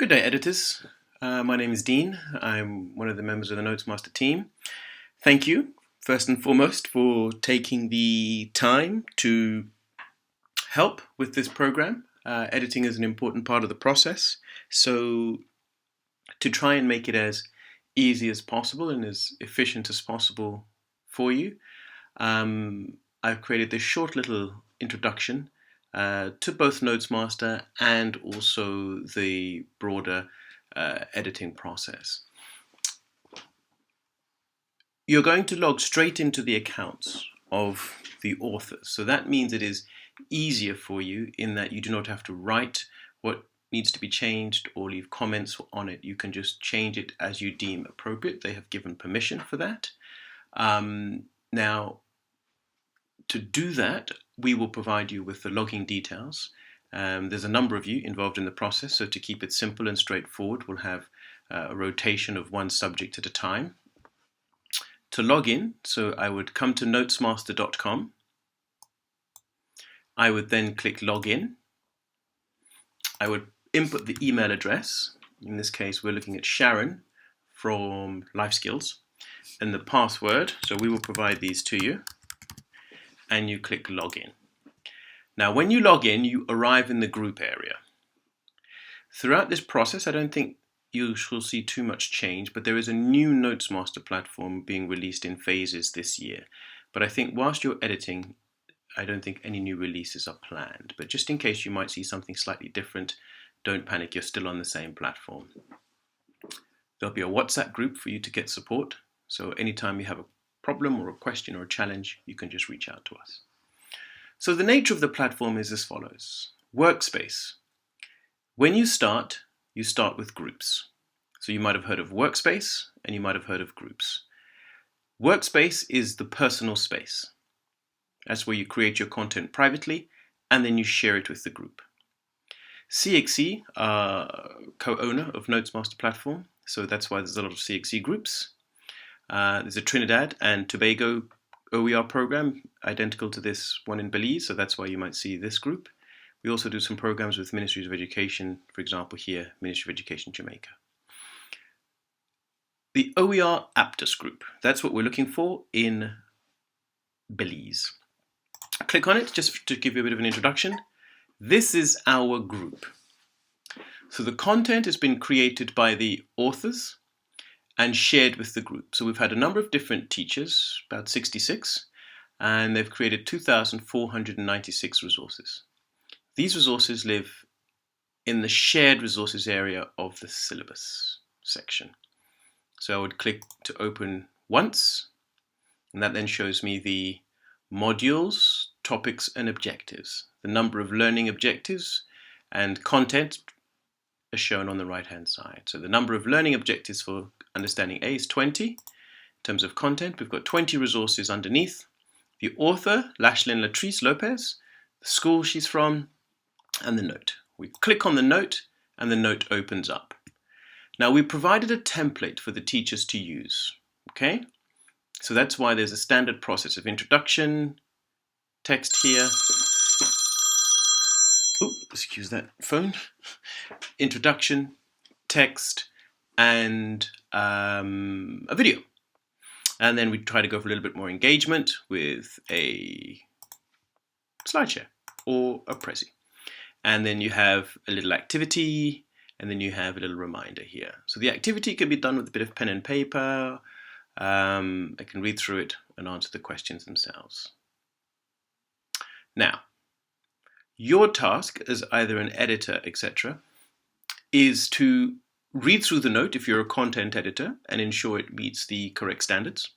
Good day, editors. My name is Dean. I'm one of the members of the Notesmaster team. Thank you, first and foremost, for taking the time to help with this program. Editing is an important part of the process, so to try and make it as easy as possible and as efficient as possible for you, I've created this short little introduction to both Notesmaster and also the broader editing process. You're going to log straight into the accounts of the authors. So that means it is easier for you in that you do not have to write what needs to be changed or leave comments on it. You can just change it as you deem appropriate. They have given permission for that. Now, to do that, we will provide you with the logging details. There's a number of you involved in the process, so to keep it simple and straightforward, we'll have a rotation of one subject at a time. To log in, so I would come to Notesmaster.com. I would then click Login. I would input the email address. In this case, we're looking at Sharon from Life Skills, and the password. So we will provide these to you, and you click Login. Now, when you log in, you arrive in the group area. Throughout this process, I don't think you shall see too much change, but there is a new Notesmaster platform being released in phases this year. But I think whilst you're editing, I don't think any new releases are planned. But just in case you might see something slightly different, don't panic, you're still on the same platform. There'll be a WhatsApp group for you to get support. So anytime you have a problem or a question or a challenge, you can just reach out to us. So the nature of the platform is as follows. Workspace. When you start with groups. So you might have heard of Workspace and you might have heard of groups. Workspace is the personal space. That's where you create your content privately and then you share it with the group. CXC are co-owner of Notesmaster platform, so that's why there's a lot of CXC groups. There's a Trinidad and Tobago OER program, identical to this one in Belize, so that's why you might see this group. We also do some programs with Ministries of Education, for example here, Ministry of Education Jamaica. The OER Aptus group, that's what we're looking for in Belize. Click on it just to give you a bit of an introduction. This is our group. So the content has been created by the authors and shared with the group. So we've had a number of different teachers, about 66, and they've created 2,496 resources. These resources live in the shared resources area of the syllabus section. So I would click to open once, and that then shows me the modules, topics, and objectives. The number of learning objectives and content are shown on the right-hand side. So the number of learning objectives for Understanding A is 20. In terms of content, we've got 20 resources underneath. The author, Lashlyn Latrice Lopez, the school she's from, and the note. We click on the note and the note opens up. Now we provided a template for the teachers to use, okay? So that's why there's a standard process of introduction, text here. Oh, excuse that phone. Introduction, text, and a video. And then we try to go for a little bit more engagement with a slideshare or a Prezi. And then you have a little activity, and then you have a little reminder here. So the activity can be done with a bit of pen and paper. I can read through it and answer the questions themselves. Now, your task as either an editor, etc., is to read through the note if you're a content editor and ensure it meets the correct standards.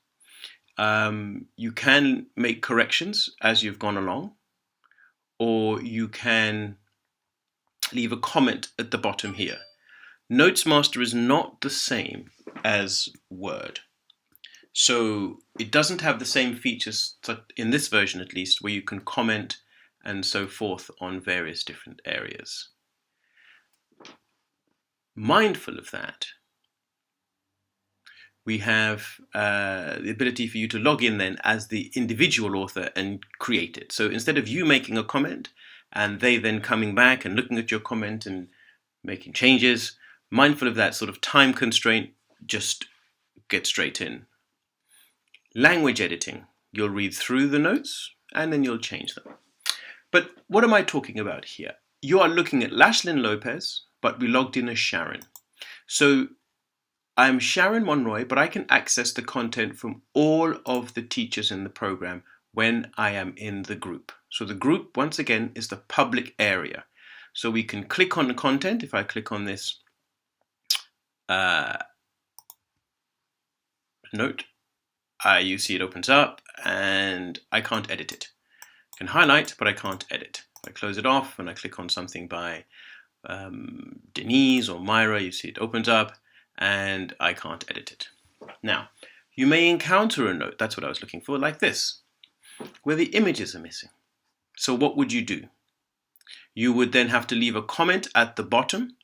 You can make corrections as you've gone along, or you can leave a comment at the bottom here. Notesmaster is not the same as Word. So it doesn't have the same features, in this version at least, where you can comment and so forth on various different areas. Mindful of that, we have the ability for you to log in then as the individual author and create it. So instead of you making a comment and they then coming back and looking at your comment and making changes, mindful of that sort of time constraint, just get straight in. Language editing, you'll read through the notes and then you'll change them. But what am I talking about here? You are looking at Lashlyn Lopez, but we logged in as Sharon. So I'm Sharon Monroy, but I can access the content from all of the teachers in the program when I am in the group. So the group, once again, is the public area. So we can click on the content. If I click on this note, you see it opens up and I can't edit it. I can highlight, but I can't edit. If I close it off and I click on something by Denise or Myra, you see it opens up and I can't edit it. Now, you may encounter a note, that's what I was looking for, like this, where the images are missing. So what would you do? You would then have to leave a comment at the bottom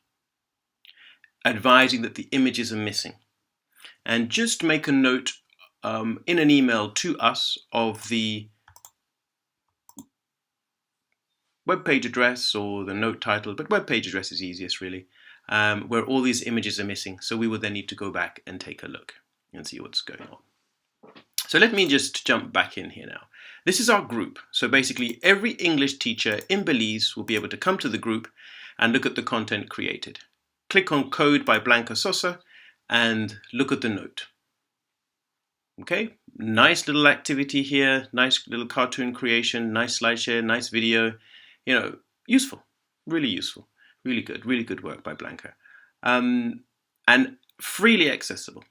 advising that the images are missing. And just make a note in an email to us of the web page address or the note title, but web page address is easiest really, where all these images are missing. So we would then need to go back and take a look and see what's going on. So let me just jump back in here now. This is our group. So basically every English teacher in Belize will be able to come to the group and look at the content created. Click on Code by Blanca Sosa and look at the note. Okay, nice little activity here, nice little cartoon creation, nice slide share, nice video, you know, useful, really good work by Blanca. And freely accessible.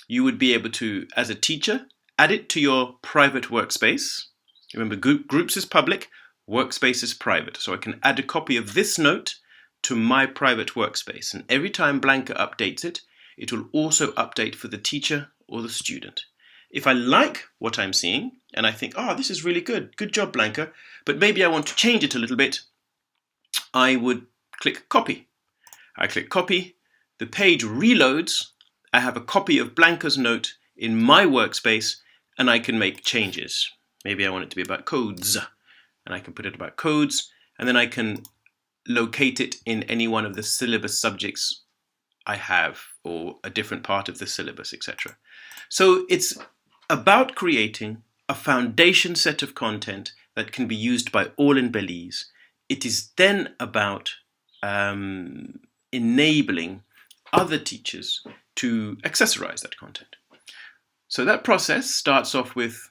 You would be able to, as a teacher, add it to your private workspace. Remember, groups is public, workspace is private. So I can add a copy of this note to my private workspace. And every time Blanca updates it, it will also update for the teacher or the student. If I like what I'm seeing, and I think, oh, this is really good job, Blanca, but maybe I want to change it a little bit, I would click copy. I click copy, the page reloads, I have a copy of Blanca's note in my workspace, and I can make changes. Maybe I want it to be about codes, and I can put it about codes, and then I can locate it in any one of the syllabus subjects I have, or a different part of the syllabus, etc. So it's about creating a foundation set of content that can be used by all in Belize. It is then about enabling other teachers to accessorize that content. So that process starts off with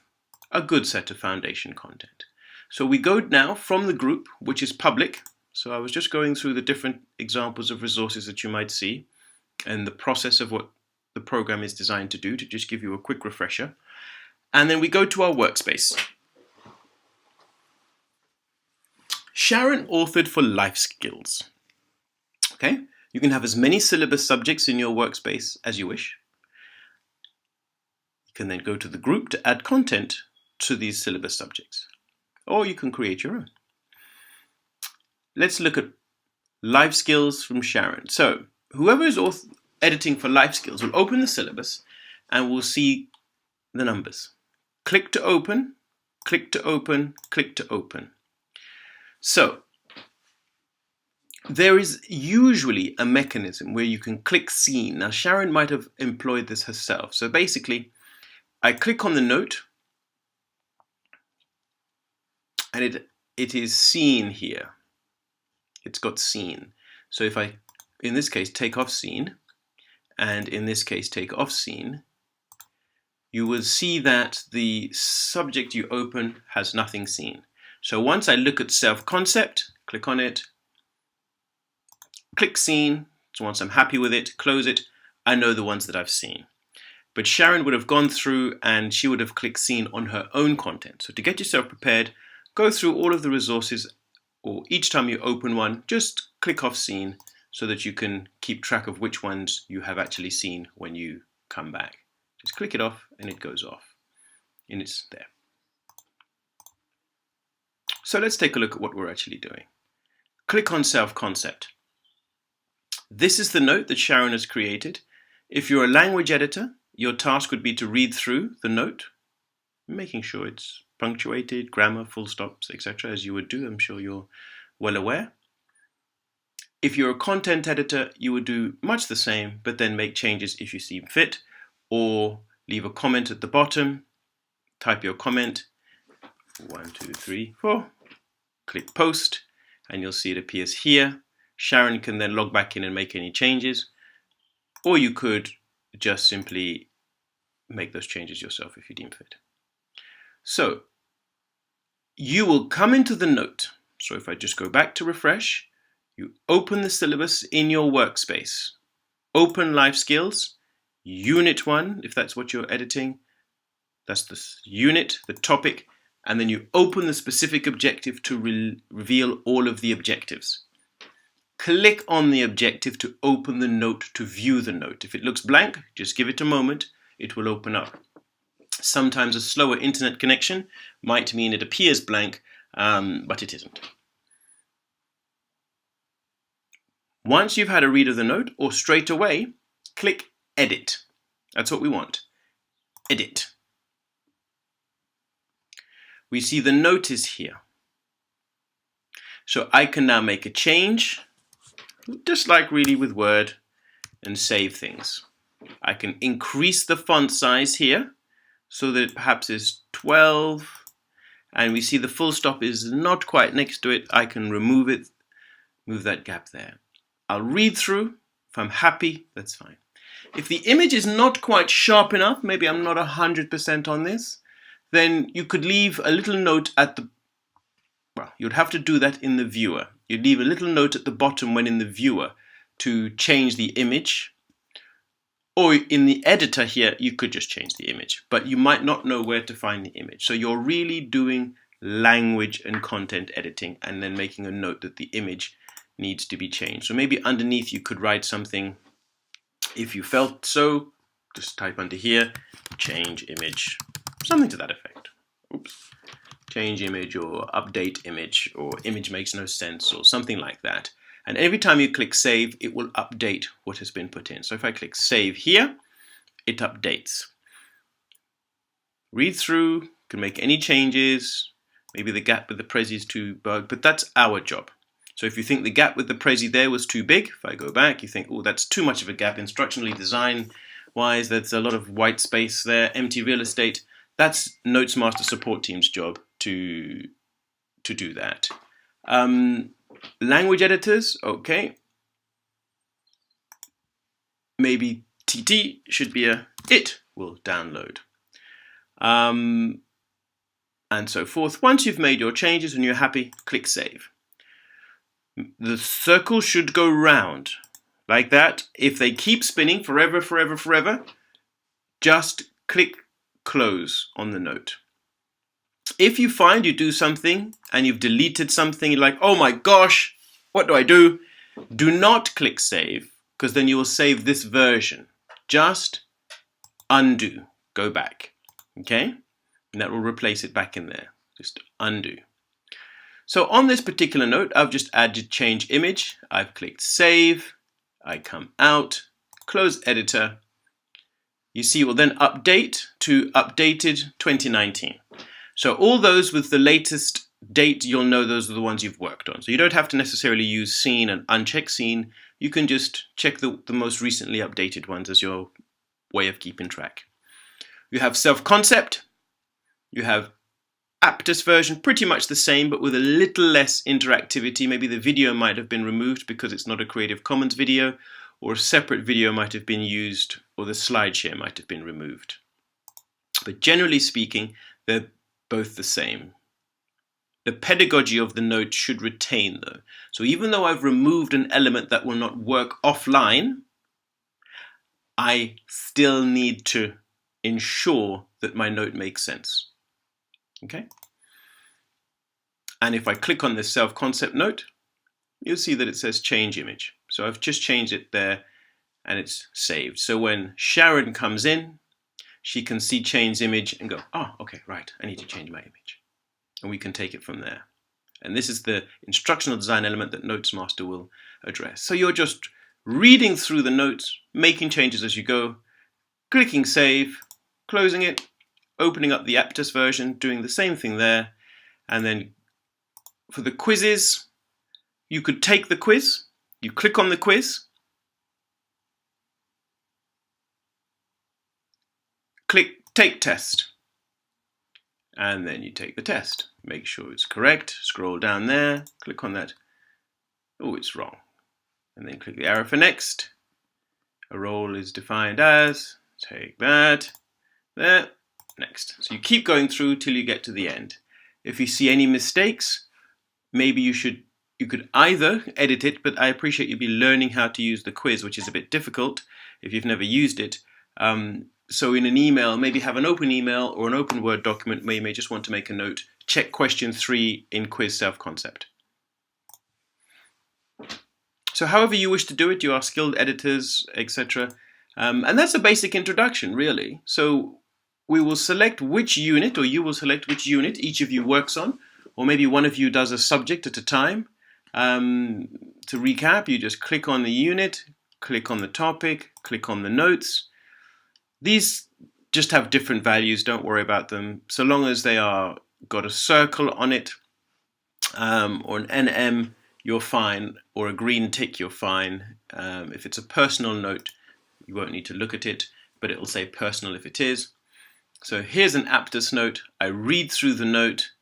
a good set of foundation content. So we go now from the group, which is public. So I was just going through the different examples of resources that you might see and the process of what the program is designed to do, to just give you a quick refresher. And then we go to our workspace. Sharon authored for life skills. Okay, you can have as many syllabus subjects in your workspace as you wish. You can then go to the group to add content to these syllabus subjects, or you can create your own. Let's look at life skills from Sharon. So whoever is editing for life skills will open the syllabus and will see the numbers. Click to open, click to open, click to open. So there is usually a mechanism where you can click seen. Now Sharon might have employed this herself. So basically I click on the note and it is seen here. It's got seen. So if I, in this case, take off seen, and in this case take off seen, you will see that the subject you open has nothing seen. So once I look at self-concept, click on it, click seen, so once I'm happy with it, close it, I know the ones that I've seen. But Sharon would have gone through and she would have clicked seen on her own content. So to get yourself prepared, go through all of the resources, or each time you open one, just click off seen so that you can keep track of which ones you have actually seen when you come back. Just click it off and it goes off and it's there. So let's take a look at what we're actually doing. Click on self-concept. This is the note that Sharon has created. If you're a language editor, your task would be to read through the note, making sure it's punctuated, grammar, full stops, etc., as you would do. I'm sure you're well aware. If you're a content editor, you would do much the same, but then make changes if you see fit, or leave a comment at the bottom, type your comment, 1, 2, 3, 4, click post, and you'll see it appears here. Sharon can then log back in and make any changes, or you could just simply make those changes yourself if you deem fit. So you will come into the note. So if I just go back to refresh, you open the syllabus in your workspace, open Life Skills, Unit 1, if that's what you're editing, that's the unit, the topic, and then you open the specific objective to reveal all of the objectives. Click on the objective to open the note, to view the note. If it looks blank, just give it a moment, it will open up. Sometimes a slower internet connection might mean it appears blank, but it isn't. Once you've had a read of the note, or straight away, click Edit. That's what we want. Edit. We see the note is here. So I can now make a change, just like really with Word, and save things. I can increase the font size here, so that it perhaps is 12, and we see the full stop is not quite next to it. I can remove it, move that gap there. I'll read through. If I'm happy, that's fine. If the image is not quite sharp enough, maybe I'm not 100% on this, then you could leave a little note at the, well, you'd have to do that in the viewer. You'd leave a little note at the bottom when in the viewer to change the image. Or in the editor here, you could just change the image, but you might not know where to find the image. So you're really doing language and content editing and then making a note that the image needs to be changed. So maybe underneath you could write something, if you felt so, just type under here, change image, something to that effect. Oops. Change image or update image or image makes no sense or something like that. And every time you click save, it will update what has been put in. So if I click save here, it updates. Read through, can make any changes. Maybe the gap with the Prezi is too big, but that's our job. So if you think the gap with the Prezi there was too big, if I go back, you think, oh, that's too much of a gap instructionally design-wise, there's a lot of white space there, empty real estate. That's Notesmaster support team's job to do that. Language editors, okay. Maybe TT should be it will download. And so forth. Once you've made your changes and you're happy, click save. The circle should go round like that. If they keep spinning forever, forever, forever, just click close on the note. If you find you do something and you've deleted something, you're like, oh my gosh, what do? Do not click save, because then you will save this version. Just undo, go back, okay? And that will replace it back in there. Just undo. So on this particular note, I've just added change image. I've clicked save. I come out, close editor. You see it will then update to updated 2019. So all those with the latest date, you'll know those are the ones you've worked on. So you don't have to necessarily use seen and uncheck seen. You can just check the most recently updated ones as your way of keeping track. You have self-concept. You have Aptus version, pretty much the same, but with a little less interactivity. Maybe the video might have been removed because it's not a Creative Commons video, or a separate video might have been used, or the slideshare might have been removed. But generally speaking, they're both the same. The pedagogy of the note should retain though. So even though I've removed an element that will not work offline, I still need to ensure that my note makes sense. Okay? And if I click on this self-concept note, you'll see that it says change image. So I've just changed it there and it's saved. So when Sharon comes in, she can see change image and go, oh, okay, right, I need to change my image. And we can take it from there. And this is the instructional design element that Notesmaster will address. So you're just reading through the notes, making changes as you go, clicking save, closing it, opening up the Aptus version, doing the same thing there. And then for the quizzes, you could take the quiz You click on the quiz, click Take Test, and then you take the test. Make sure it's correct, scroll down there, click on that. Oh, it's wrong. And then click the arrow for next. A role is defined as, take that, there, next. So you keep going through till you get to the end. If you see any mistakes, maybe you could either edit it, but I appreciate you'll be learning how to use the quiz, which is a bit difficult if you've never used it. So in an email, maybe have an open email or an open Word document where you may just want to make a note. Check question 3 in quiz self-concept. So however you wish to do it, you are skilled editors, etc. And that's a basic introduction, really. So we will select which unit, or you will select which unit each of you works on, or maybe one of you does a subject at a time. To recap, you just click on the unit, click on the topic, click on the notes. These just have different values, don't worry about them. So long as they are got a circle on it, or an NM, you're fine, or a green tick, you're fine. If it's a personal note, you won't need to look at it, but it will say personal if it is. So here's an Aptus note. I read through the note.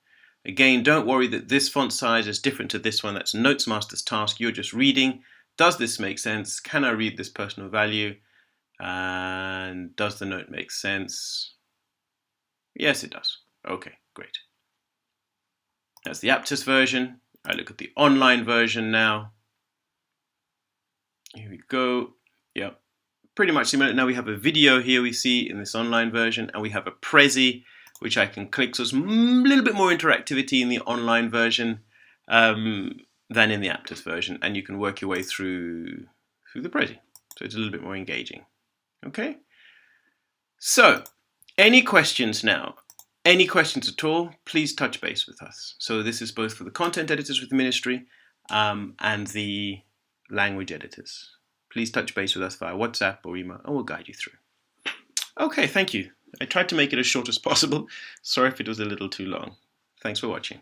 Again, don't worry that this font size is different to this one. That's Notesmaster's task. You're just reading. Does this make sense? Can I read this personal value? And does the note make sense? Yes, it does. Okay, great. That's the Aptus version. I look at the online version now. Here we go. Yep, pretty much similar. Now we have a video here we see in this online version, and we have a Prezi, which I can click. So it's a little bit more interactivity in the online version than in the Aptus version, and you can work your way through the Prezi. So it's a little bit more engaging. Okay? So, any questions now? Any questions at all, please touch base with us. So this is both for the content editors with the ministry and the language editors. Please touch base with us via WhatsApp or email, and we'll guide you through. Okay, thank you. I tried to make it as short as possible. Sorry if it was a little too long. Thanks for watching.